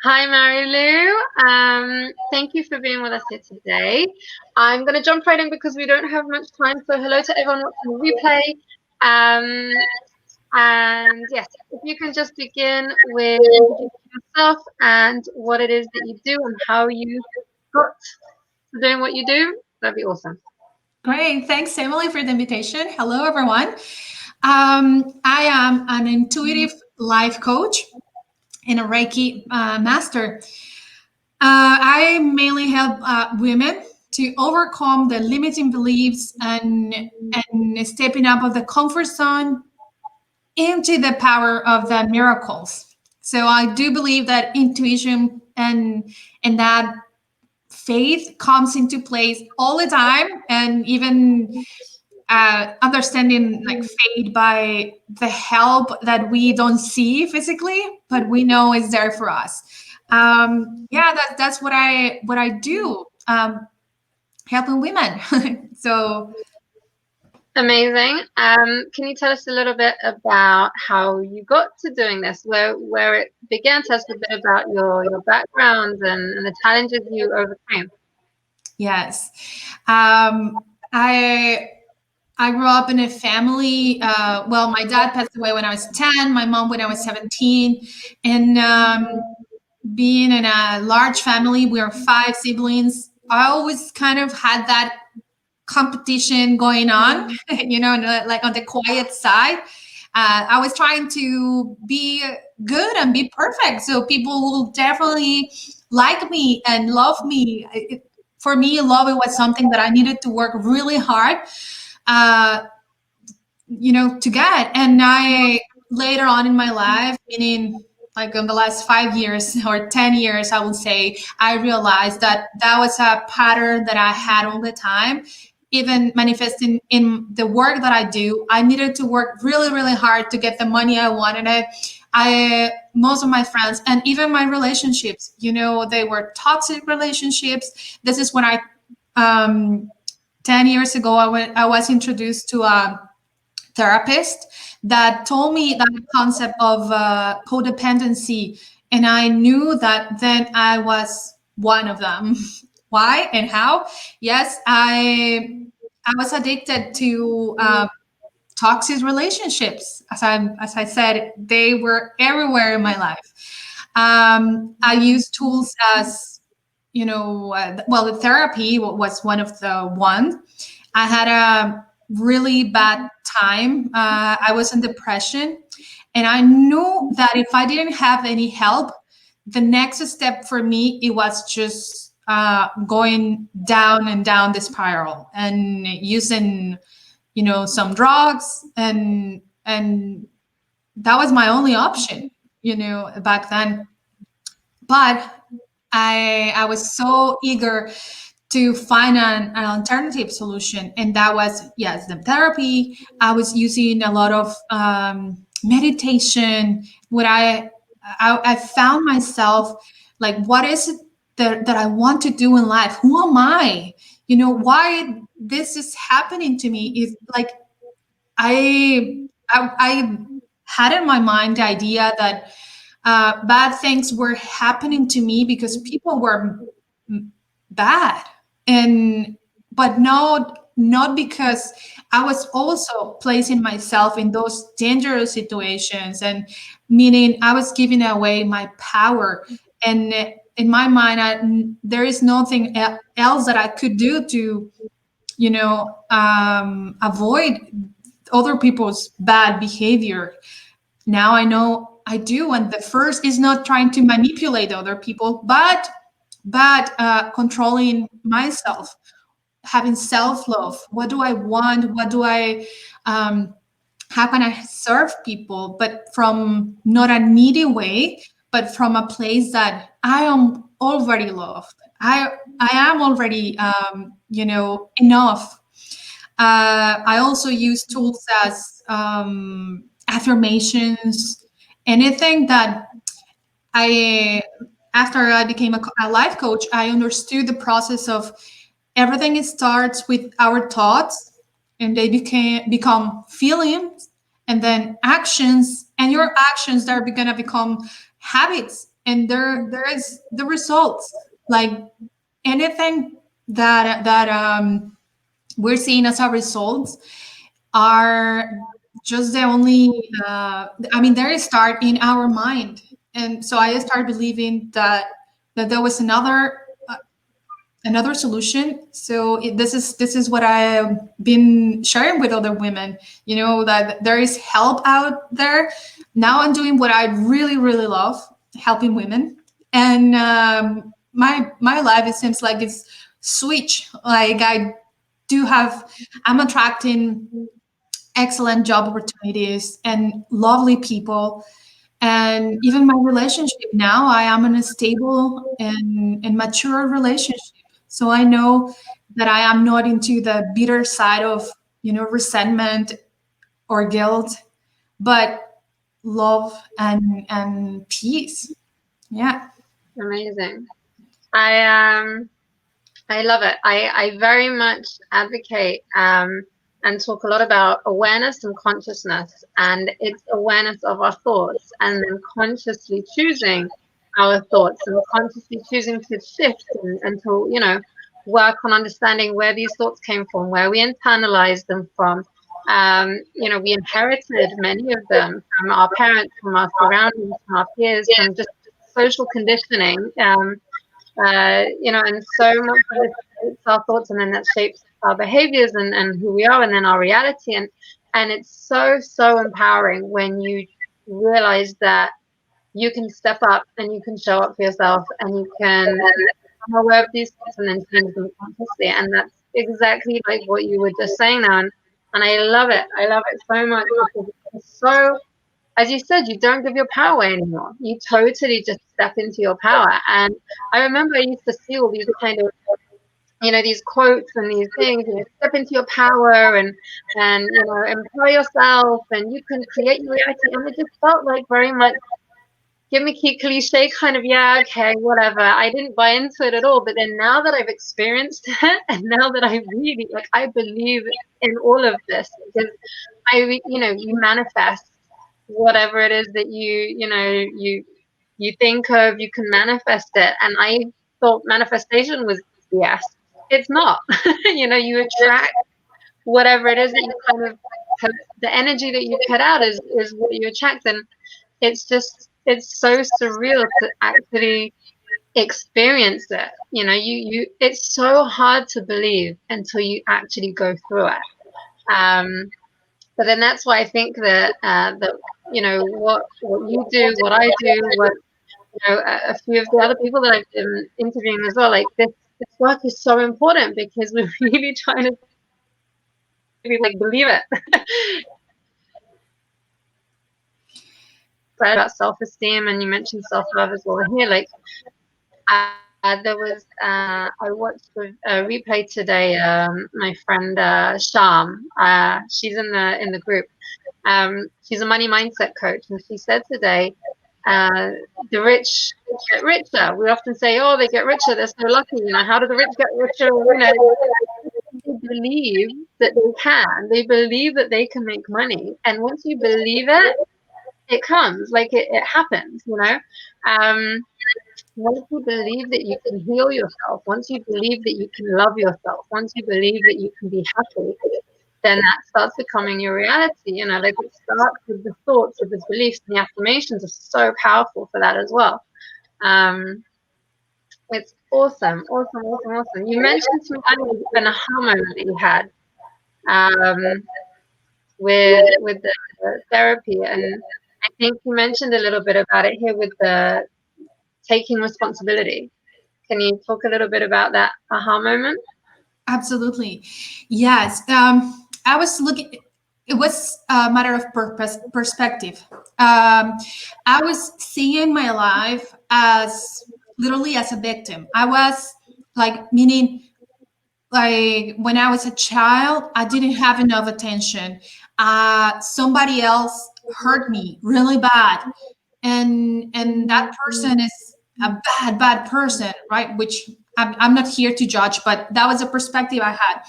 Hi, Marilu. Thank you for being with us here today. I'm going to jump right in because we don't have much time. So, hello to everyone watching the replay. And yes, if you can just begin with introducing yourself and what it is that you do and how you got to doing what you do, that'd be awesome. Great. Thanks, Emily, for the invitation. Hello, everyone. I am an intuitive life coach and a Reiki master. I mainly help women to overcome the limiting beliefs and stepping up of the comfort zone into the power of the miracles. So I do believe that intuition and that faith comes into place all the time, and even understanding like fate by the help that we don't see physically, but we know is there for us. Yeah, that's what I do, helping women. So Amazing. Can you tell us a little bit about how you got to doing this, where it began? Tell us a bit about your background and the challenges you overcame. yes, I I grew up in a family. Well, my dad passed away when I was 10, my mom when I was 17, and being in a large family, we are five siblings. I always kind of had that competition going on, like on the quiet side. I was trying to be good and be perfect, so people will definitely like me and love me. For me, love it was something that I needed to work really hard, uh, to get. And I later on in my life, meaning like in the last 5 years or 10 years, I would say, I realized that that was a pattern that I had all the time. Even manifesting in the work that I do, I needed to work really, really hard to get the money I wanted. Most of my friends and even my relationships, they were toxic relationships. This is when um, 10 years ago, I was introduced to a therapist that told me that concept of codependency, and I knew that then I was one of them. Why and how? Yes, I was addicted to toxic relationships. As I said, they were everywhere in my life. I used tools as well, the therapy was one of the ones. I had a really bad time. I was in depression, and I knew that if I didn't have any help, the next step for me it was just going down and down the spiral and using, some drugs, and that was my only option, back then. But I was so eager to find an alternative solution, and that was, yes, the therapy. I was using a lot of meditation. What I found myself like, what is it that I want to do in life? Who am I? Why this is happening to me is like, I had in my mind the idea that bad things were happening to me because people were bad, and but not because I was also placing myself in those dangerous situations, and meaning I was giving away my power. And in my mind, there is nothing else that I could do to avoid other people's bad behavior. Now I know I do, and the first is not trying to manipulate other people, but controlling myself, having self-love. What do I want? What do I how can I serve people, but from not a needy way, but from a place that I am already loved. I am already enough. I also use tools as affirmations, anything that I, after I became a life coach, I understood the process of everything. It starts with our thoughts, and they become feelings, and then actions, and your actions, they're going to become habits, and there is the results. Like anything that we're seeing as our results are just the only I mean, they start in our mind. And so I started believing that there was another solution. So this is what I've been sharing with other women, that there is help out there. Now I'm doing what I really, really love, helping women. And my life, it seems like it's switch. Like I'm attracting excellent job opportunities and lovely people. And even my relationship now, I am in a stable and mature relationship. So I know that I am not into the bitter side of, resentment or guilt, but love and peace. Yeah. Amazing. I love it. I very much advocate and talk a lot about awareness and consciousness, and it's awareness of our thoughts, and then consciously choosing our thoughts and consciously choosing to shift and to, work on understanding where these thoughts came from, where we internalized them from. We inherited many of them from our parents, from our surroundings, from our peers, from just social conditioning. And so much of this shapes our thoughts, and then that shapes our behaviors and who we are, and then our reality. And it's so, so empowering when you realize that you can step up and you can show up for yourself, and you can become aware of these thoughts and then change them consciously. And that's exactly like what you were just saying now. And I love it. I love it so much because it's so, as you said, you don't give your power away anymore. You totally just step into your power. And I remember I used to see all these kind of, these quotes and these things, step into your power and empower yourself and you can create your reality. And it just felt like very much gimmicky cliche kind of, yeah, okay, whatever. I didn't buy into it at all. But then now that I've experienced it, and now that I really, like, I believe in all of this, because you manifest whatever it is that you think of, you can manifest it. And I thought manifestation was yes. It's not. You attract whatever it is that you kind of the energy that you put out is what you attract. And it's so surreal to actually experience it. It's so hard to believe until you actually go through it. But then that's why I think that what you do, what I do, what a few of the other people that I've been interviewing as well, like this work is so important because we're really trying to like believe it. About self-esteem, and you mentioned self-love as well here. Like there was I watched a replay today. My friend Sham, she's in the group. She's a money mindset coach, and she said today, the rich get richer. We often say, oh, they get richer, they're so lucky. How do the rich get richer? They believe that they can. They believe that they can make money, and once you believe it, it comes. Like it happens. Once you believe that you can heal yourself, once you believe that you can love yourself, once you believe that you can be happy, then that starts becoming your reality. Like it starts with the thoughts, with the beliefs, and the affirmations are so powerful for that as well. It's awesome, awesome, awesome, awesome. You mentioned some kind of an aha moment that you had with the therapy, and I think you mentioned a little bit about it here with the taking responsibility. Can you talk a little bit about that aha moment? Absolutely. Yes. I was looking, it was a matter of perspective. I was seeing my life as literally as a victim. I was like, meaning, like when I was a child, I didn't have enough attention. Somebody else hurt me really bad, and that person is a bad person, right? Which I'm not here to judge, but that was a perspective I had.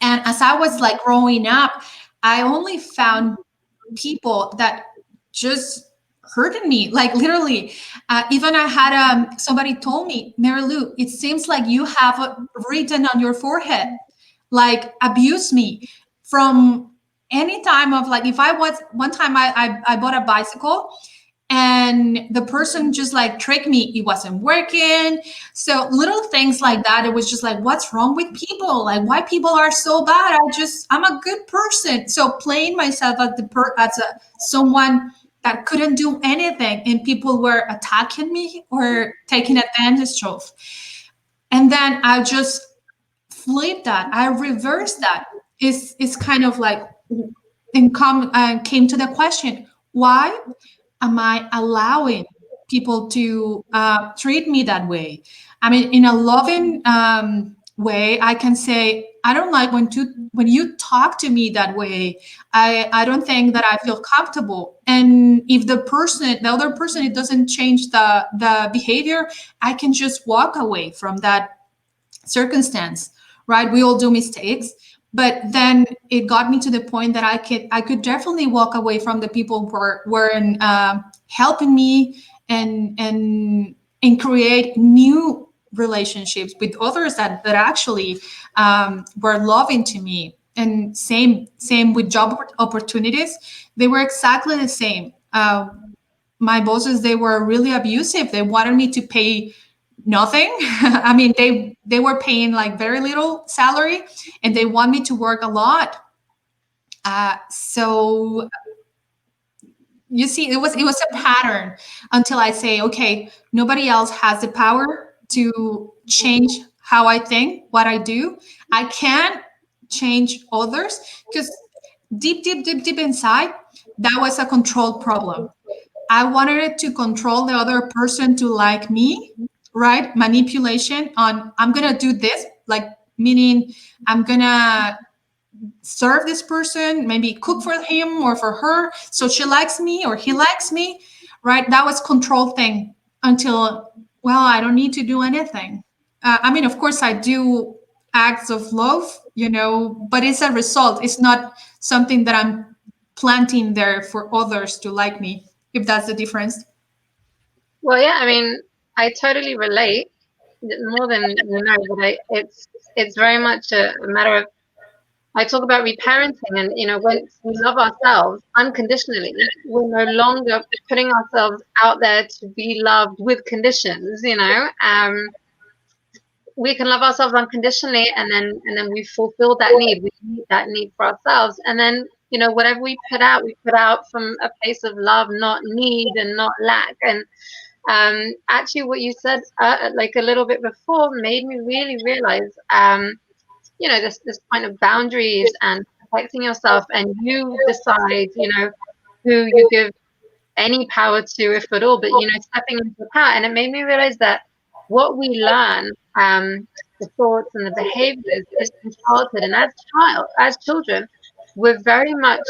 And as I was like growing up, I only found people that just hurting me, like literally. Even I had somebody told me, Marilu, it seems like you have written on your forehead, like abuse me from any time of like, if I was one time I bought a bicycle and the person just like tricked me, it wasn't working. So little things like that, it was just like, what's wrong with people, like why people are so bad, I'm a good person. So playing myself as someone that couldn't do anything and people were attacking me or taking advantage of. And then I just flip that, I reverse that. It's kind of like, came to the question, why am I allowing people to treat me that way? I mean, in a loving way, I can say, I don't like when you talk to me that way. I don't think that I feel comfortable. And if the other person, it doesn't change the behavior, I can just walk away from that circumstance, right? We all do mistakes, but then it got me to the point that I could definitely walk away from the people who weren't helping me, and create new relationships with others that actually were loving to me. And same with job opportunities, they were exactly the same. My bosses, they were really abusive. They wanted me to pay nothing. I mean, they were paying like very little salary, and they want me to work a lot. So you see, it was a pattern until I say, okay, nobody else has the power to change how I think, what I do. I can't change others because deep, deep, deep, deep inside, that was a control problem. I wanted it to control the other person to like me, right? Manipulation on, I'm gonna do this, like meaning I'm gonna serve this person, maybe cook for him or for her, so she likes me or he likes me, right? That was control thing until, well, I don't need to do anything. I mean, of course, I do acts of love, but it's a result. It's not something that I'm planting there for others to like me, if that's the difference. Well, yeah, I mean, I totally relate more than you know, but it's very much a matter of, I talk about reparenting, and once we love ourselves unconditionally, we're no longer putting ourselves out there to be loved with conditions. We can love ourselves unconditionally, and then we fulfill that need. We meet that need for ourselves, and then whatever we put out from a place of love, not need and not lack. And actually, what you said like a little bit before made me really realize, this point of boundaries and protecting yourself, and you decide, who you give any power to, if at all, but stepping into the power. And it made me realize that what we learn, the thoughts and the behaviors, is in childhood. And as children, we're very much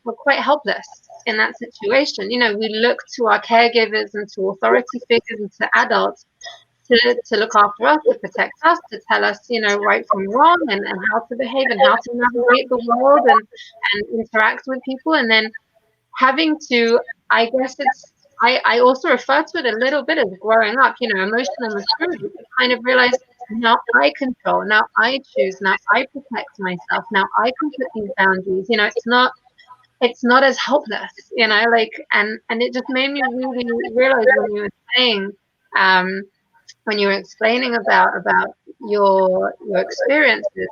we're quite helpless in that situation. We look to our caregivers and to authority figures and to adults to look after us, to protect us, to tell us, right from wrong, and how to behave and how to navigate the world, and interact with people. And then having to, I guess I also refer to it a little bit as growing up, emotional maturity, to kind of realize, now I control, now I choose, now I protect myself, now I can put these boundaries. It's not as helpless, like, and it just made me really realize when you were saying, um, when you were explaining about your experiences,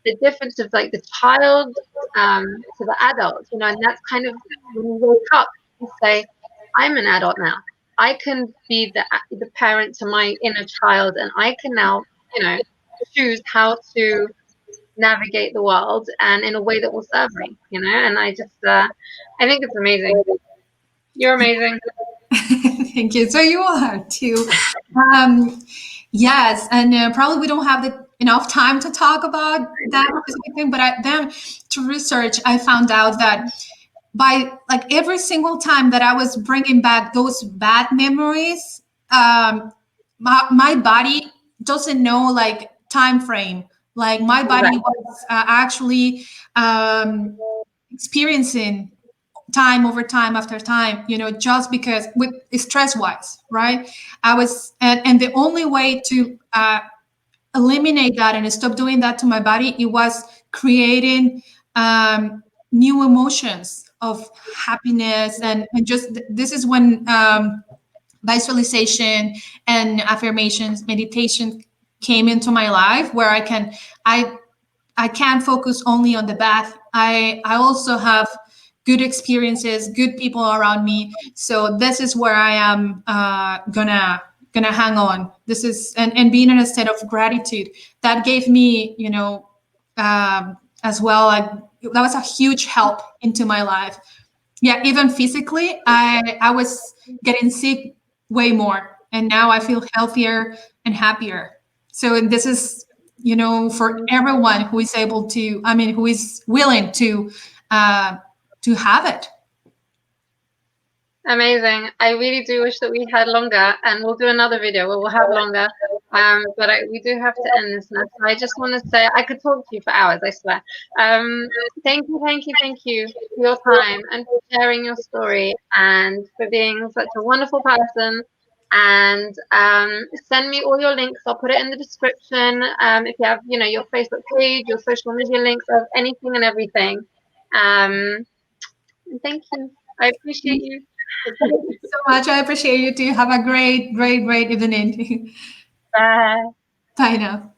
the difference of like the child to the adult, and that's kind of when you wake up, you say, I'm an adult now. I can be the parent to my inner child, and I can now, choose how to navigate the world and in a way that will serve me, and I think it's amazing. You're amazing. Thank you. So you are too. Um, yes, and probably we don't have enough time to talk about that specific thing. But then to research, I found out that by like every single time that I was bringing back those bad memories, my body doesn't know like time frame. Like my body Right. was actually experiencing time over time after time, just because with stress wise, right? And the only way to eliminate that and stop doing that to my body, it was creating new emotions of happiness. And just this is when visualization and affirmations, meditation came into my life, where I I can't focus only on the bad. I also have good experiences, good people around me. So this is where I am gonna hang on. This is and being in a state of gratitude that gave me, as well. That was a huge help into my life. Yeah, even physically, I was getting sick way more, and now I feel healthier and happier. So this is, for everyone who is able to, I mean, who is willing uh, to have it. Amazing. I really do wish that we had longer, and we'll do another video where we'll have longer. We do have to end this now. So I just want to say I could talk to you for hours, I swear. Thank you, thank you, thank you for your time and for sharing your story and for being such a wonderful person. And send me all your links. I'll put it in the description. If you have, your Facebook page, your social media links of anything and everything. And thank you. I appreciate you. Thank you so much. I appreciate you too. Have a great, great, great evening. Bye. Bye now.